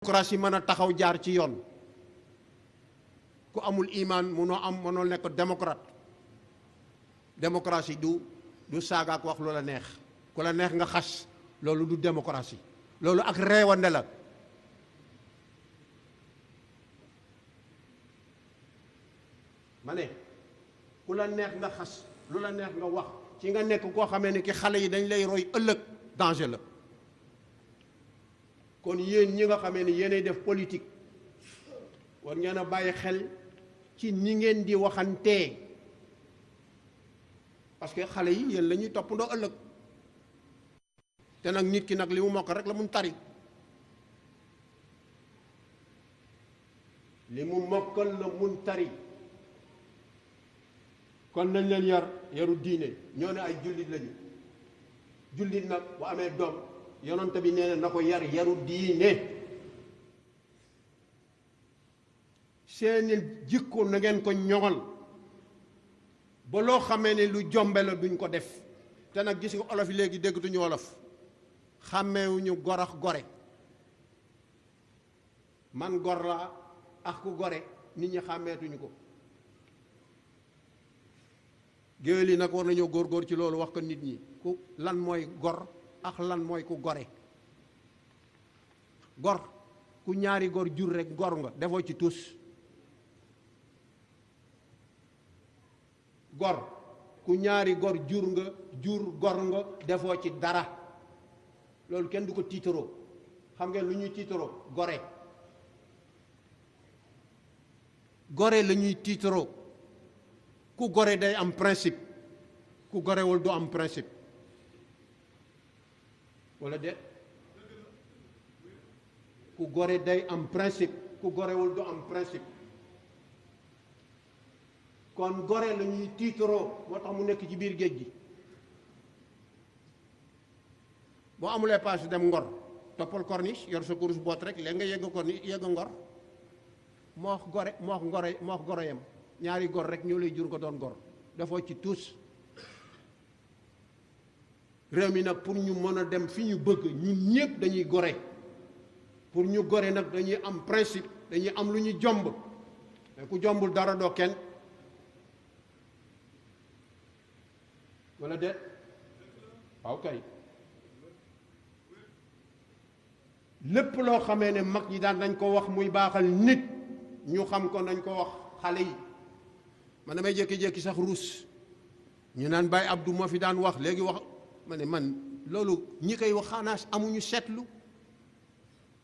démocratie mën a taxaw jaar ci yoon ku amul imaan mënoo nekk démocrate. démocratie du saaga ak wax lu la neex ku la neex nga xas loolu du démocratie loolu ak reewande la. ma ne ku la neex nga xas lu la neex nga wax ci nga nekk koo xamee ne ki xale yi dañ lay roy ëllëg danger la. kon yéen ñi nga xamee ne yéenay def politique war ngeen a bàyyi xel ci ni ngeen di waxantee parce que xale yi yéen la ñuy toppandoo ëllëg te nag nit ki nag li mu mokk rek la mun tari li mu mokkal la mun tari kon nañ leen yaru diine ñoo ne ay jullit lañu jullit nag bu amee doom yonent bi nee na ko yaru diine seeni jikko na ngeen ko ñoŋal ba loo xamee ne lu jombe la duñ ko def te nag gis nga olof yi léegi déggatuñu wolof xàmmeewuñu gor ak gore man gor laa ak ku gore nit ñi xàmmeetuñu ko géwél yi nag war nañoo góor ci loolu wax ko nit ñi ku lan mooy gor ak lan mooy ku gore gor ku ñaari gor jur rek gor nga defoo ci tus gor ku ñaari gor jur gor nga defoo ci dara loolu kenn du ko tiitaroo xam ngeen lu ñuy tiitaroo gore la ñuy tiitaroo ku gore day am principe ku gorewul du am principe wala de ku gore day am principe ku gorewul du am principe kon gore la ñuy tiitaroo moo tax mu nekk ci biir géej gi boo amulee paas dem Ngor toppal corniche yor sa kurus boot rek léegi nga yegg corniche yegg Ngor moo wax gore yam ñaari gor rek ñoo lay jur ko doon gor dafoo ci tous réew mi nag pour ñu mën a dem fi ñu bëgg ñun ñëpp dañuy gore pour ñu gore nag dañuy am principe dañuy am lu ñu jomb mais ku jombul dara doo kenn wala déet waaw kay lépp loo xamee ne mag ñi daan nañ ko wax muy baaxal nit ñu xam ko nañ ko wax xale yi man damay jékki-jékki sax ruus ñu naan Baye Abdou moo fi daan wax léegi wax ma ne man loolu ñi koy wax xanaa amuñu seetlu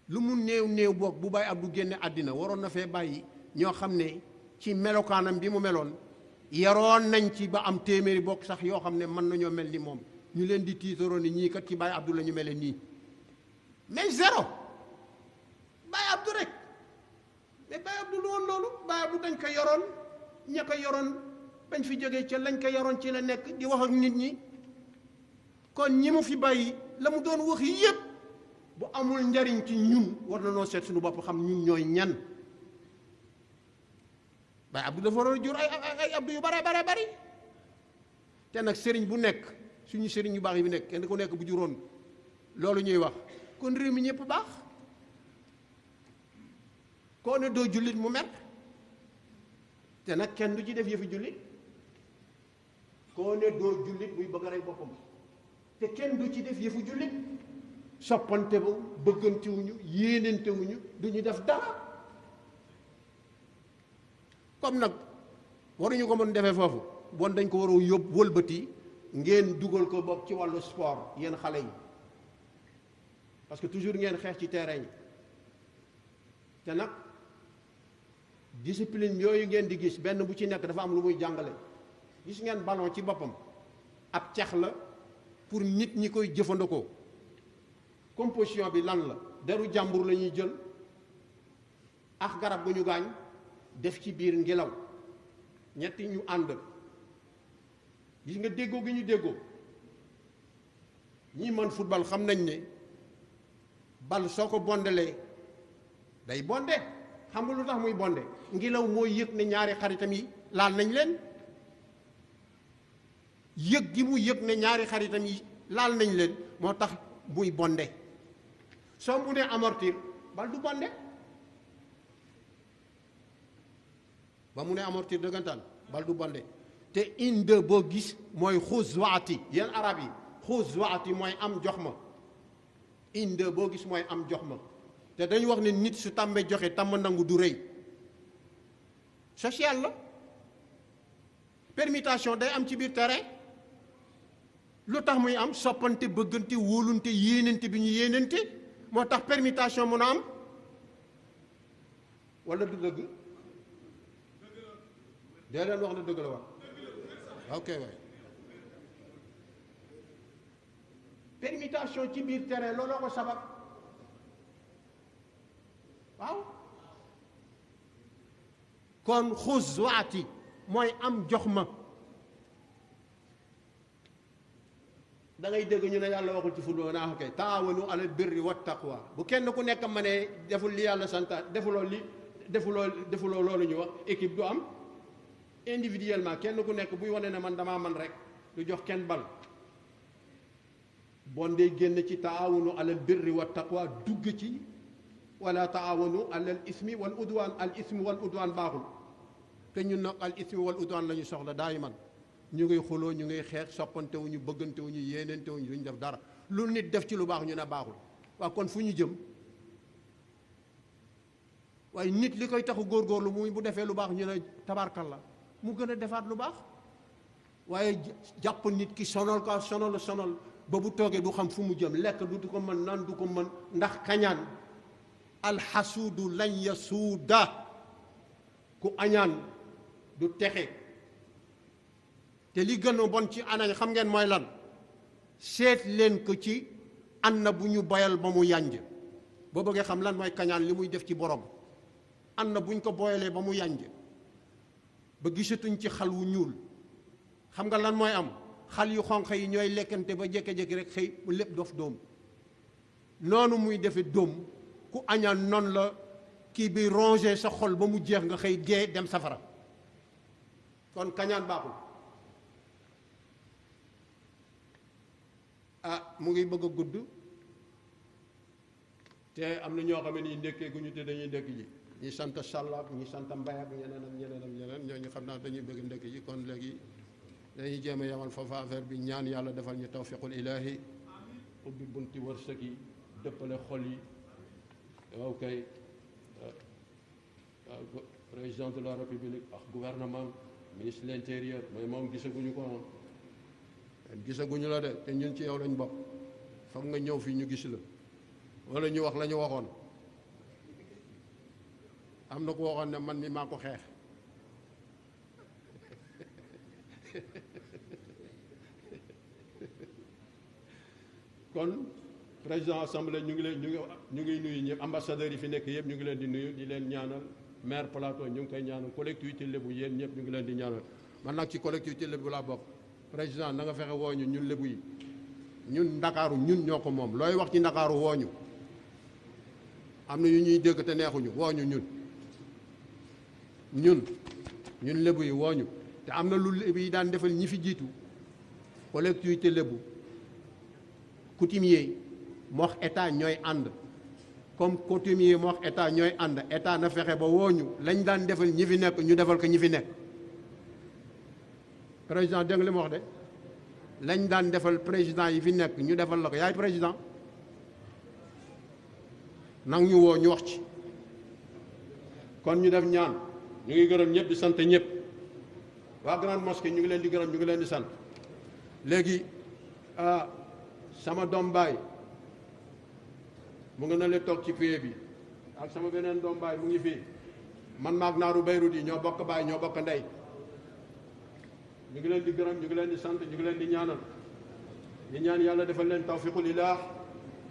lu mu néew boog bu Baye Abdou génne àddina waroon na fee bàyyi ñoo xam ne ci melokaanam bi mu meloon yaroon nañ ci ba am téeméeri bokk sax yoo xam ne mën nañoo mel ni moom ñu leen di tiitaroo ni ñii kat ci Baye Abdou la ñu mele nii mais zéro Baye Abdou rek mais Baye Abdou lu woon loolu Baye Abdou dañ ko yoroon ña ko yoroon bañ fi jógee ca lañ ko yoroon ci la nekk di wax ak nit ñi kon ñi mu fi bàyyi la mu doon wax yépp bu amul njariñ ci ñun war na noo seet suñu bopp xam ñun ñooy ñan Baye Abdou dafa war a jur ay Abdou yu bare bari te nag sëriñ bu nekk suñu sëriñ yu baax yi bi nekk kenn ku nekk bu juróon loolu ñuy wax kon réew mi ñëpp baax koo ne doo jullit mu mer te nag kenn du ci def yëfi jullit koo ne doo jullit muy bëgg a rey boppam te kenn du ci def yëfu jullit soppante ba bëggantewuñu yéenantewuñu du ñu def dara comme nag waruñu ko mën defee foofu bon dañ ko war a yóbbu wëlbati ngeen dugal ko bokk ci wàllu sport yéen xale yi parce que toujours ngeen xeex ci terrain yi te nag discipline yooyu ngeen di gis benn bu ci nekk dafa am lu muy jàngale gis ngeen ballon ci boppam ab cax la pour nit ñi koy jëfandikoo composition bi lan la deru jàmbur la ñuy jël ak garab gu ñu gaañ def ci biir ngelaw ñetti ñu ànd gis nga déggoo gi ñu déggoo ñi mën football xam nañ ne bal soo ko bondelee day bonde xam nga lu tax muy bonde ngelaw mooy yëg ne ñaari xaritam yi laal nañ leen yëg gi mu yëg ne ñaari xaritam yi laal nañ leen moo tax muy bonde soo mu nee amortir bal du bonde ba mu ne amortir dëggantaan bal du bonde te inde boo gis mooy xuz waati yéen arab yi xuz waati mooy am jox ma inde boo gis mooy am jox ma te dañu wax ne nit su tàmmee joxe tàmm nangu du rëy social la permutation day am ci biir terrain lu tax muy am soppante bëggante wóolunte yéenante bi ñu yéenante moo tax permutation mun a am wala du dëgg dee leen wax na dëgg la wax ok waay permutation ci biir terrain looloo ko sabab waaw kon xuz waati mooy am jox ma da ngay dégg ñu ne yàlla waxul ci football naa ok taawanu alal birri wa taqwa bu kenn ku nekk ma ne deful li yàlla santa defuloo loolu ñu wax équipe du am individuellement kenn ku nekk buy wane ne man damaa man rek du jox kenn bal bon day génn ci taawanu alal birri wa taqwa dugg ci wala taawanu alal ismi wal udwaan al ismi wal udwaan baaxul te ñun nag al ismi wal udwaan la ñu soxla daay man ñu ngi xuloo ñu ngi xeex soppante wu ñu bëggante wu ñu yéenante wu ñu duñ def dara lu nit def ci lu baax ñu ne baaxul waaw kon fu ñu jëm waaye nit li koy taxu góorgóorlu muy bu defee lu baax ñu ne tabarkalla mu gën a defaat lu baax waaye jàpp nit ki sonal ko sonal ba bu toogee du xam fu mu jëm lekk du ko mën naan du ko mën ndax kañaan alxasuudu lañ yasuuda ku añaan du texe te li gën a bon ci anañ xam ngeen mooy lan seet leen ko ci an na bu ñu boyal ba mu yànj boo bëggee xam lan mooy kañaan li muy def ci borom an na bu ñu ko boyalee ba mu yànj ba gisatuñ ci xal wu ñuul xam nga lan mooy am xal yu xonq yi ñooy lekkante ba jékki-jékki rek xëy mu lépp dof dóom noonu muy defe dóom ku añaan noonu la kii bi ronger sa xol ba mu jeex nga xëy dee dem safara kon kañaan baaxul mu ngi bëgg a gudd te am na ñoo xam ne nii ndekkee gu ñu te dañuy ndekki ji ñi sant Sall ak ñi sant Mbaye ak ñeneen ñooñu xam naa dañuy bëgg ndekki ji kon léegi dañuy jéem a yamal foofa affaire bi ñaan yàlla defal ñu tawfiqul ilaahi ubbi bunti wërsëg yi dëppale xol yi waaw kay président de la république ak gouvernement ministre de l'intérieur mais moom gisaguñu ko gisaguñu la de te ñun ci yow lañ bokk foog nga ñëw fii ñu gis la wala ñu wax la ñu waxoon am na ko waxoon ne man mi maa ko xeex kon président assemblée ñu ngi nuyu ñëpp ambassadeurs yi fi nekk yëpp ñu ngi leen di nuyu di leen ñaanal maire plateau ñu ngi koy ñaanal collectivité lébu yéen ñëpp ñu ngi leen di ñaanal man nag ci collectivité lébu laa bokk président na nga fexe wooñu ñun lébu yi ñun ndakaaru ñun ñoo ko moom looy wax ci ndakaaru wooñu am na yu ñuy dégg te neexuñu wooñu ñun lébu yi wooñu te am na lu lébu yi daan defal ñi fi jiitu collectivité lébu coutumier moo wax état ñooy ànd comme coutumier moo wax état ñooy ànd état na fexe ba wooñu lañ daan defal ñi fi nekk ñu defal ko ñi fi nekk président dégg nga li ma wax de lañ daan defal président yi fi nekk ñu defal la ko yaay président nag ñu woo ñu wax ci kon ñu def ñaan ñu ngi gërëm ñëpp di sant ñëpp waa grande mosquée ñu ngi leen di gërëm ñu ngi leen di sant léegi sama doom baay mu nga na le toog ci pied bi ak sama beneen doom baay mu ngi fii man maag naaru Beyrut yi ñoo bokk baay ñoo bokk ndey ñu ngi leen di gërëm ñu ngi leen di sant ñu ngi leen di ñaanal ñu ñaan yàlla defal leen tawfiqul ilaah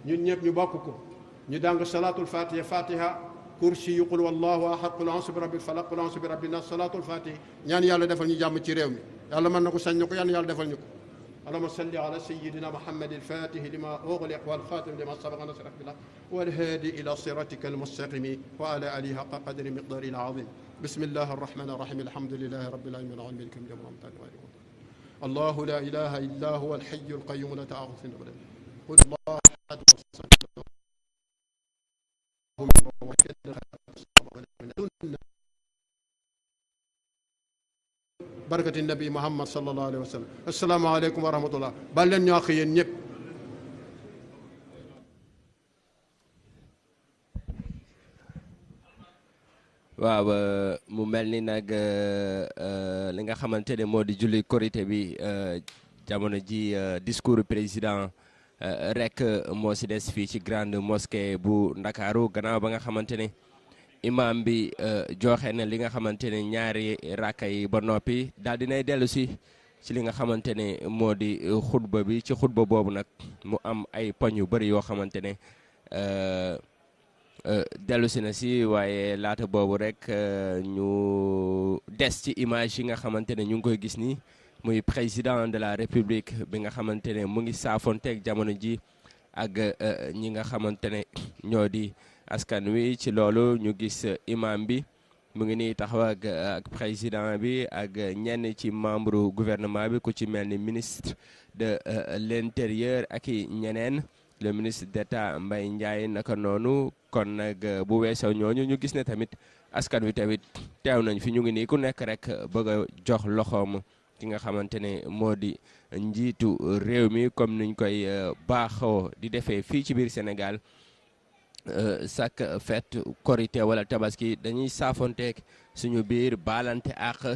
ñun ñëpp ñu bokk ko ñu dàng salaatul fatiha kursi yu qul wallahu ahad qul a'uuzu bi rabbil falaq qul a'uuzu bi rabbin naas salaatul fatiha ñaan yàlla defal ñu jàmm ci réew mi yàlla mën na ko sañ na ko yàlla defal ñu ko اللهم صل على سيدنا محمد الفاتح لما أغلق والخاتم لما سبق نصر بالله والهادي إلى صراطك المستقيم وعلى آله حق قدر مقدار العظيم بسم الله الرحمن الرحيم الحمد لله رب العالمين العالمين الملك يوم الدين الله لا إله إلا هو الحي القيوم لا تأخذه سنة ولا نوم قل الله أحد barakati nabi Muhammad sallallahu alayhi wa sallam. assalaamu aleykum wa rahmatullah. baal leen ñoo ak yéen ñëpp. waaw mu mel ni nag li nga xamante ne moo di julli korité bi jamono ji discours président rek moo si des fii ci grande mosquée bu Ndakaaru gannaaw ba nga xamante ne imam bi joxe na li nga xamante ne ñaari rakka yi ba noppi daal dinay dellu si ci li nga xamante ne moo di xutba bi. ci xutba boobu nag mu am ay poñ yu bëri yoo xamante ne dellu si na si, waaye laata boobu rek ñu des ci image yi nga xamante ne ñu ngi koy gis nii muy président de la république bi nga xamante ne mu ngi saafonteeg jamono ji ak ñi nga xamante ne ñoo di askan wi. ci loolu ñu gis imam bi mu ngi nii taxaw ak président bi ak ñenn ci membre gouvernement bi ku ci mel ni ministre de l'intérieur ak i ñeneen, le ministre d'État Mbaye Ndiaye naka noonu. kon nag bu weesoo ñooñu ñu gis ne tamit askan wi tamit teew nañ fi. ñu ngi nii ku nekk rek bëgg a jox loxoom ki nga xamante ne moo di njiitu réew mi, comme niñ koy baaxoo di defee fii ci biir Sénégal. chaque fête korité wala tabaski dañuy saafonteeg suñu biir baalante ak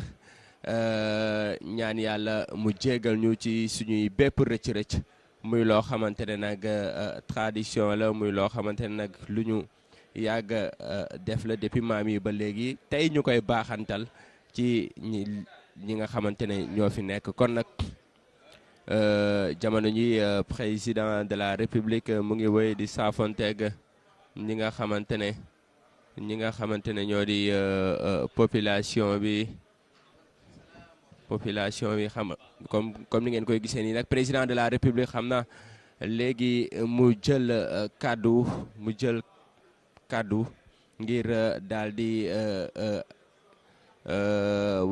ñaan yàlla mu jégal ñu ci suñuy bépp rëcc-rëcc. muy loo xamante ne nag tradition la, muy loo xamante ne nag lu ñu yàgg def la depuis maam yi ba léegi. tey ñu koy baaxantal ci ñi nga xamante ne ñoo fi nekk. kon nag jamono ji président de la république mu ngi wéy di saafonteeg ñi nga xamante ne ñoo di population bi xam comme ni ngeen koy gisee nii nag président de la république xam na léegi mu jël kaddu ngir daal di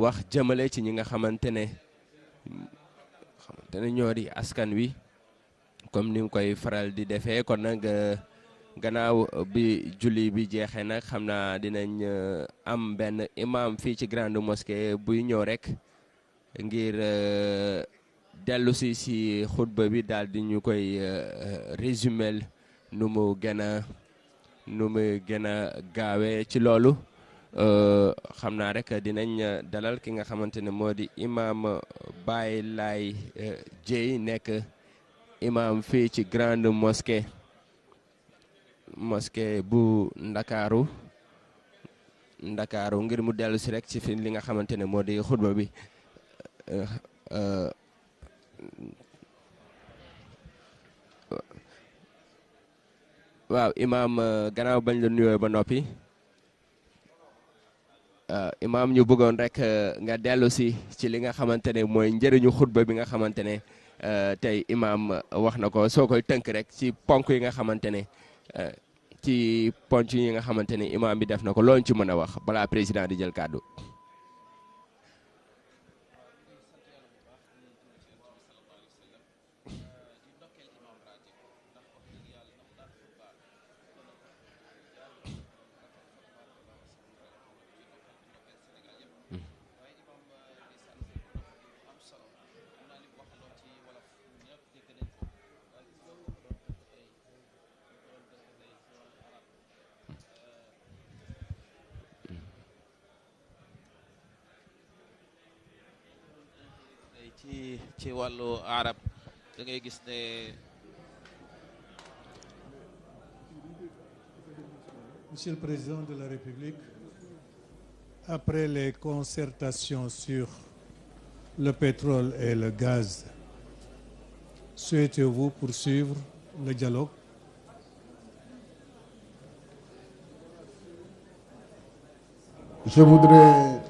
wax jëmale ci ñi nga xamante ne ñoo di askan wi comme ni mu koy faral di defee. kon nag gannaaw bi julli bi jeexee nag xam naa dinañ am benn imam fii ci grande mosquée buy ñëw rek ngir dellu si xutba bi daal di ñu koy résumel nu mu gën a gaawee. ci loolu xam naa rek dinañ dalal ki nga xamante ne moo di imam Baye Laye Dieye nekk imam fii ci grande mosquée bu Ndakaaru ngir mu dellu si rek ci fi li nga xamante ne moo di xutba bi. waaw imam gannaaw bañ la nuyoo ba noppi imam ñu bëggoon rek nga dellu si ci li nga xamante ne mooy njëriñu xutba bi nga xamante ne tey imam wax na ko. soo koy tënk rek ci ponk yi nga xamante ne ci ponk yi nga xamante ne imam bi def na ko loolu ci mën a wax balaa président di jël kàddu. ci wàllu arab da ngay gis ne Monsieur le Président de la République, après les concertations sur le pétrole et le gaz, souhaitez-vous poursuivre le dialogue? Je voudrais,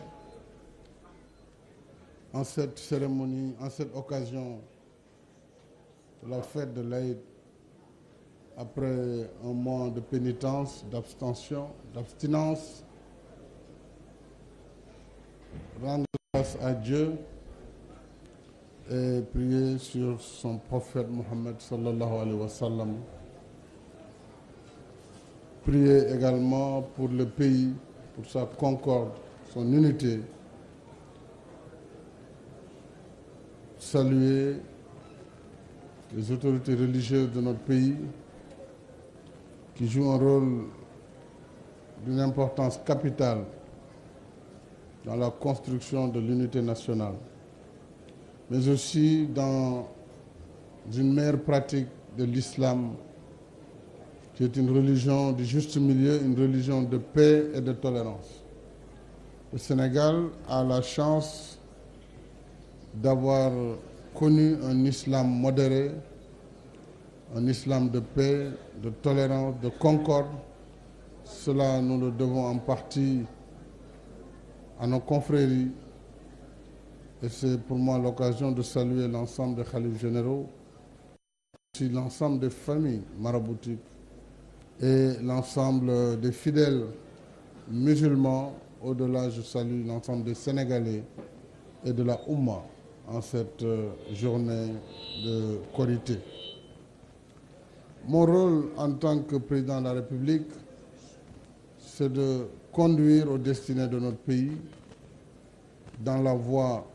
en cette cérémonie, en cette occasion de la fête de l'Aïd, après un mois de pénitence, d'abstention, d'abstinence, rendre grâce à Dieu et prier sur son prophète Mohammed sallallahu alayhi wa sallam. Prier également pour le pays, pour sa concorde, son unité, saluer les autorités religieuses de notre pays qui jouent un rôle d'une importance capitale dans la construction de l'unité nationale, mais aussi dans une meilleure pratique de l'islam, qui est une religion du juste milieu, une religion de paix et de tolérance. Le Sénégal a la chance d'avoir connu un islam modéré, un islam de paix, de tolérance, de concorde. Cela, nous le devons en partie à nos confréries. Et c'est pour moi l'occasion de saluer l'ensemble des khalifes généraux, aussi l'ensemble des familles maraboutiques et l'ensemble des fidèles musulmans. Au-delà, je salue l'ensemble des Sénégalais et de la Oumma en cette journée de Korité. Mon rôle en tant que président de la République, c'est de conduire aux destinées de notre pays dans la voie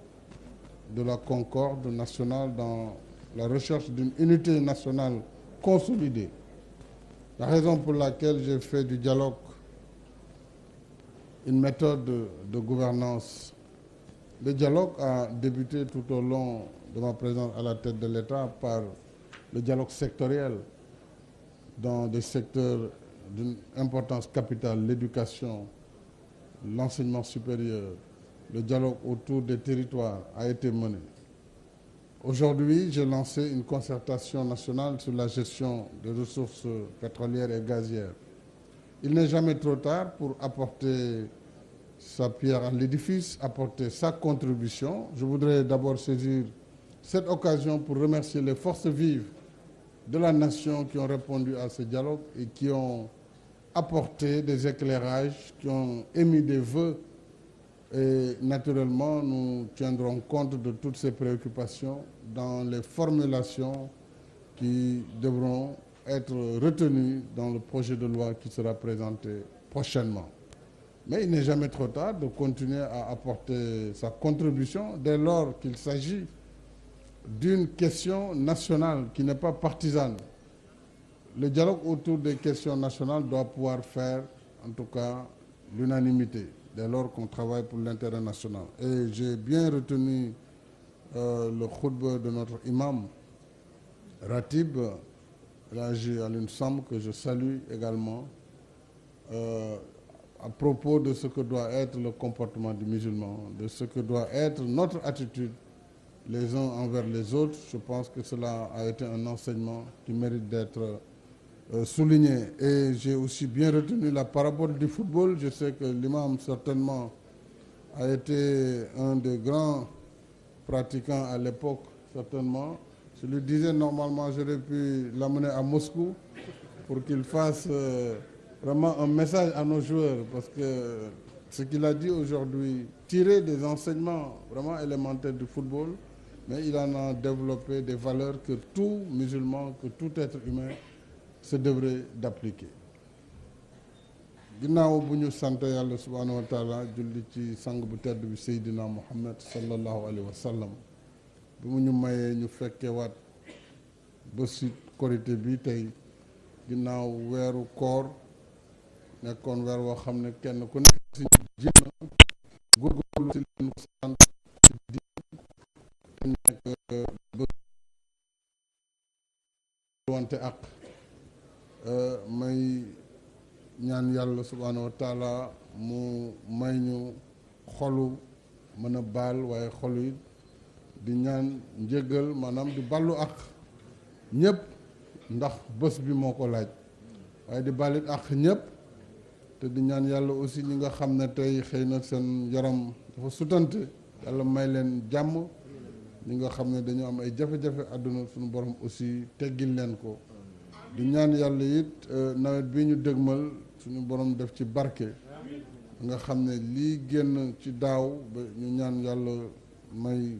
de la concorde nationale, dans la recherche d'une unité nationale consolidée. La raison pour laquelle j'ai fait du dialogue une méthode de gouvernance. Le dialogue a débuté tout au long de ma présence à la tête de l'État par le dialogue sectoriel dans des secteurs d'une importance capitale, l'éducation, l'enseignement supérieur. Le dialogue autour des territoires a été mené. Aujourd'hui, j'ai lancé une concertation nationale sur la gestion des ressources pétrolières et gazières. Il n'est jamais trop tard pour apporter sa pierre à l'édifice, apporter sa contribution. Je voudrais d'abord saisir cette occasion pour remercier les forces vives de la nation qui ont répondu à ce dialogue et qui ont apporté des éclairages, qui ont émis des vœux. Et naturellement, nous tiendrons compte de toutes ces préoccupations dans les formulations qui devront être retenues dans le projet de loi qui sera présenté prochainement. Mais il n'est jamais trop tard de continuer à apporter sa contribution dès lors qu'il s'agit d'une question nationale qui n'est pas partisane. Le dialogue autour des questions nationales doit pouvoir faire, en tout cas, l'unanimité, dès lors qu'on travaille pour l'intérêt national. Et j'ai bien retenu le khutbah de notre imam, Ratib, Raji Alun Sam, que je salue également, à propos de ce que doit être le comportement du musulman, de ce que doit être notre attitude les uns envers les autres. Je pense que cela a été un enseignement qui mérite d'être souligné. Et j'ai aussi bien retenu la parabole du football. Je sais que l'imam certainement a été un des grands pratiquants à l'époque, certainement. Je lui disais normalement j'aurais pu l'amener à Moscou pour qu'il fasse vraiment un message à nos joueurs, parce que ce qu'il a dit aujourd'hui, tirer des enseignements vraiment élémentaires du football, mais il en a développé des valeurs que tout musulman, que tout être humain se devrait d'appliquer. ginnaaw bu ñu sant yàlla subhanahu wa taala julli ci sang bu tedd bi Seydina Muhammad sallallahu alayhi wa sallam bi mu ñu mayee ñu fekke waat bési korité bi tey ginnaaw weeru koor nekkoon weer woo xam ne kenn ku nekk si ji na góorgóorlu si leen ko sant di nekk bés wante ak may ñaan yàlla subhaanahu wa taala mu may ñu xolu mën a baal waaye xolu it di ñaan njëggal maanaam di ballu ak ñëpp ndax bés bi moo ko laaj waaye di balit ak ñëpp te di ñaan yàlla aussi ñi nga xam ne tey xëy na seen yaram dafa sutante yàlla may leen jàmm ñi nga xam ne dañu am ay jafe-jafe àdduna suñu borom aussi teggil leen ko di ñaan yàlla it nawet bi ñu dëgmal suñu borom def ci barke nga xam ne lii génn ci daaw ba ñu ñaan yàlla may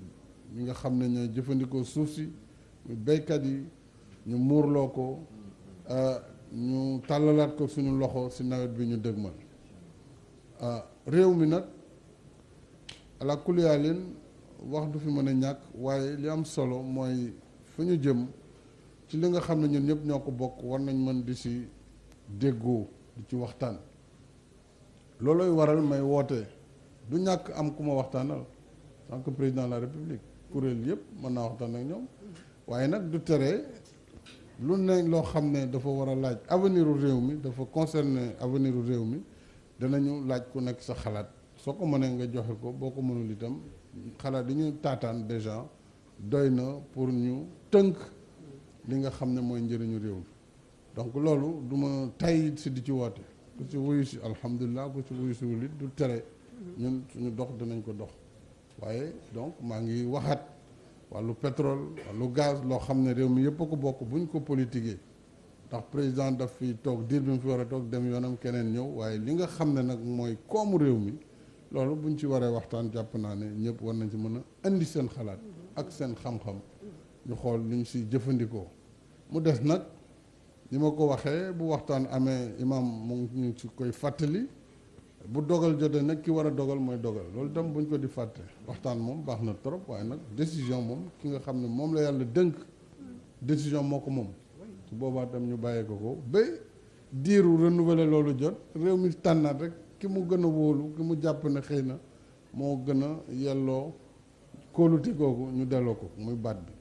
ñi nga xam ne ñooy jëfandikoo suuf si muy béykat yi ñu muurloo ko ñu tàllalaat ko suñu loxo si nawet bi ñu dëgmal réew mi nag ala kuliyaalin wax du fi mën a ñàkk waaye li am solo mooy fu ñu jëm ci li nga xam ne ñun ñëpp ñoo ko bokk war nañ mën di si déggoo di ci waxtaan loolooy waral may woote du ñàkk am ku ma waxtaanal en tant que président de la république kuréel yëpp mën naa waxtaan ak ñoom waaye nag du tere lu ne loo xam ne dafa war a laaj avenir u réew mi dafa concerner avenir u réew mi danañu laaj ku nekk sa xalaat soo ko mënee nga joxe ko boo ko mënul itam xalaat yi ñu taataan déjà doy na pour ñu tënk li nga xam ne mooy njëriñu réew mi donc loolu du ma tay si di ci woote ku ci wuyu si alhamdulilah ku ci wuyu si wul it du tere ñun suñu dox dinañ ko dox waaye donc maa ngi waxaat wàllu pétrole wàllu gaz loo xam ne réew mi yëpp a ko bokk buñ ko politiquer ndax président daf fi toog diir bi mu fi war a toog dem yoonam keneen ñëw waaye li nga xam ne nag mooy koomu réew mi loolu buñ ci waree waxtaan jàpp naa ne ñëpp war nañ ci mën a indi seen xalaat ak seen xam-xam ñu xool li ñu si jëfandikoo mu des nag li ma ko waxee bu waxtaan amee imam mu ngi ñu ci koy fàttali bu dogal jotee nag ki war a dogal mooy dogal loolu itam buñ ko di fàtte waxtaan moom baax na trop waaye nag décision moom ki nga xam ne moom la yàlla dënk décision moo ko moom su boobaa tam ñu bàyyee ko ba diiru renouveler loolu jot réew mi tànnaat rek ki mu gën a wóolu ki mu jàpp ne xëy na moo gën a yelloo kóolute googu ñu delloo ko muy baat bi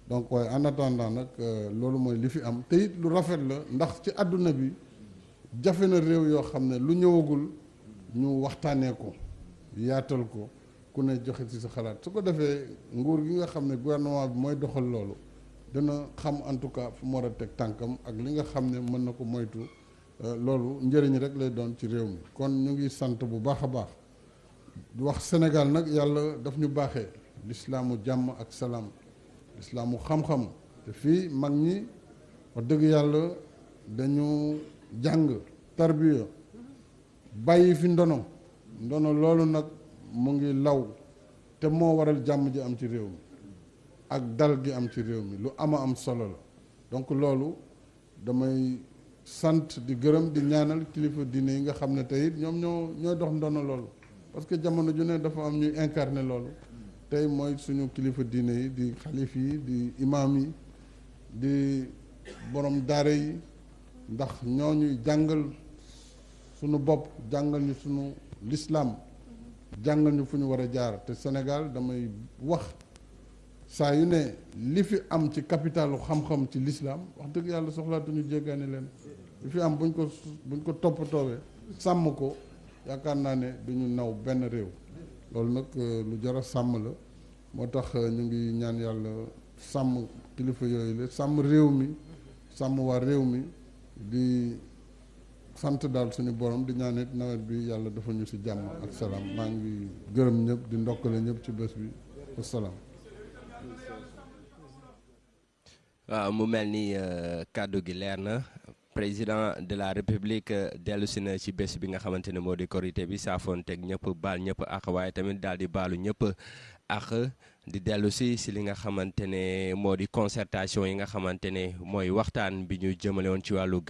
donc waaye en attendant nag loolu mooy li fi am te it lu rafet la ndax ci àdduna bi jafe na réew yoo xam ne lu ñëwagul ñu waxtaanee ko yaatal ko ku ne joxe ci sa xalaat su ko defee nguur gi nga xam ne gouvernement bi mooy doxal loolu dana xam en tout cas fu mu war a teg tànkam ak li nga xam ne mën na ko moytu loolu njëriñ rek lay doon ci réew mi kon ñu ngi sant bu baax a baax wax Sénégal nag yàlla daf ñu baaxee lislaamu jàmm ak salaam lislaamu xam-xam te fii mag ñi wax dëgg yàlla dañu jàng tarbiya bàyyi fi ndono loolu nag mu ngi law te moo waral jàmm ji am ci réew mi ak dal gi am ci réew mi lu am solo la donc loolu damay sant di gërëm di ñaanal kilifa diine yi nga xam ne tey ñoom ñooy dox ndono loolu parce que jamono ju ne dafa am ñuy incarner loolu tey mooy suñu kilifa diine yi di xalif yi di imaam yi di borom daara yi ndax ñoo ñuy jàngal suñu bopp jàngal ñu suñu lislaam jàngal ñu fu ñu war a jaar te Sénégal damay wax saa yu ne li fi am ci capitalu xam-xam ci lislaam wax dëgg yàlla soxlaatuñu jéggaane leen li fi am buñ ko toppatoowee sàmm ko yaakaar naa ne duñu naw benn réew loolu nag lu jar a sàmm la moo tax ñu ngi ñaan yàlla sàmm kilifa yooyu la sàmm réew mi sàmm waa réew mi di sant daal suñu borom di ñaan it nawet bi yàlla dafa ñu ci jàmm ak salaam maa ngi gërëm ñëpp di ndokkale ñëpp ci bés bi wasalaam. waaw mu mel ni kàddu gi leer na président de la république dellu si na ci bés bi nga xamante ne moo di korité bi saafoonteeg ñëpp baal ñëpp ak waaye tamit daal di baalu ñëpp ak di dellu si li nga xamante ne moo di concertation yi nga xamante ne mooy waxtaan bi ñu jëmale woon ci wàllu